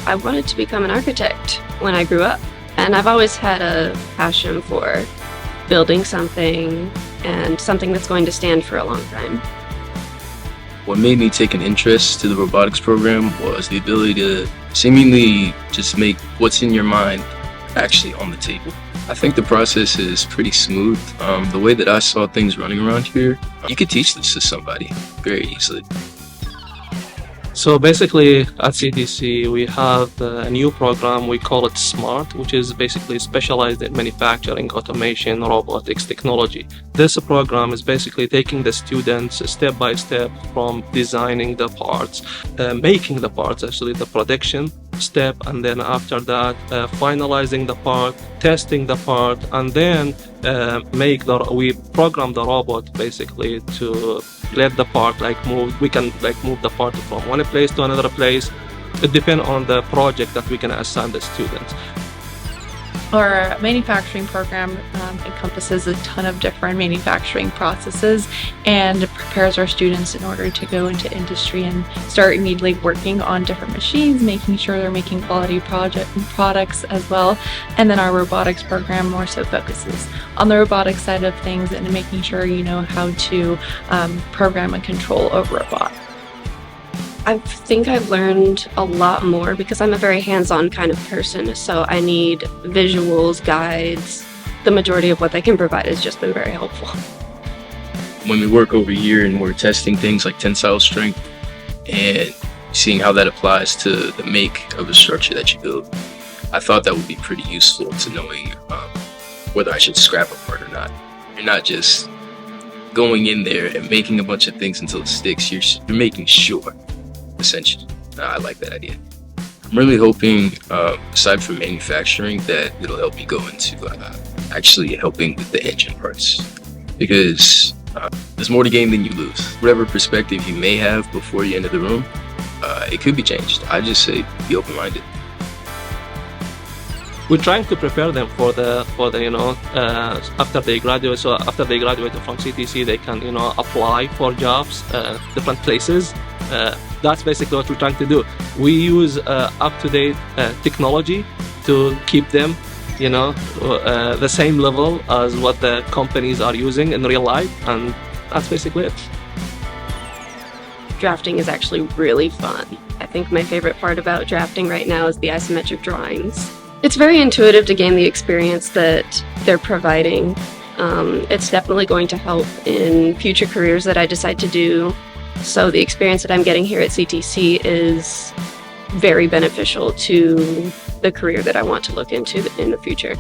I wanted to become an architect when I grew up. And I've always had a passion for building something and something that's going to stand for a long time. What made me take an interest to the robotics program was the ability to seemingly just make what's in your mind actually on the table. I think the process is pretty smooth. The way that I saw things running around here, you could teach this to somebody very easily. So basically at CTC we have a new program, we call it S.M.A.R.T, which is basically specialized in manufacturing, automation, robotics technology. This program is basically taking the students step by step from designing the parts, making the parts, actually the production step, and then after that finalizing the part, testing the part, and then we program the robot basically to let the part move. We can move the part from one place to another place. It depends on the project that we can assign the students. Our manufacturing program encompasses a ton of different manufacturing processes and prepares our students in order to go into industry and start immediately working on different machines, making sure they're making quality products as well. And then our robotics program more so focuses on the robotics side of things and making sure you know how to program and control a robot. I think I've learned a lot more because I'm a very hands-on kind of person, so I need visuals, guides. The majority of what they can provide has just been very helpful. When we work over here and we're testing things like tensile strength and seeing how that applies to the make of a structure that you build, I thought that would be pretty useful to knowing whether I should scrap a part or not. You're not just going in there and making a bunch of things until it sticks. You're making sure. Essentially, I like that idea. I'm really hoping, aside from manufacturing, that it'll help me go into actually helping with the engine parts, because there's more to gain than you lose. Whatever perspective you may have before you enter the room, it could be changed. I just say be open-minded. We're trying to prepare them for the after they graduate. So after they graduate from CTC, they can apply for jobs different places. That's basically what we're trying to do. We use up-to-date technology to keep them the same level as what the companies are using in real life, and that's basically it. Drafting is actually really fun. I think my favorite part about drafting right now is the isometric drawings. It's very intuitive to gain the experience that they're providing. It's definitely going to help in future careers that I decide to do. So the experience that I'm getting here at CTC is very beneficial to the career that I want to look into in the future.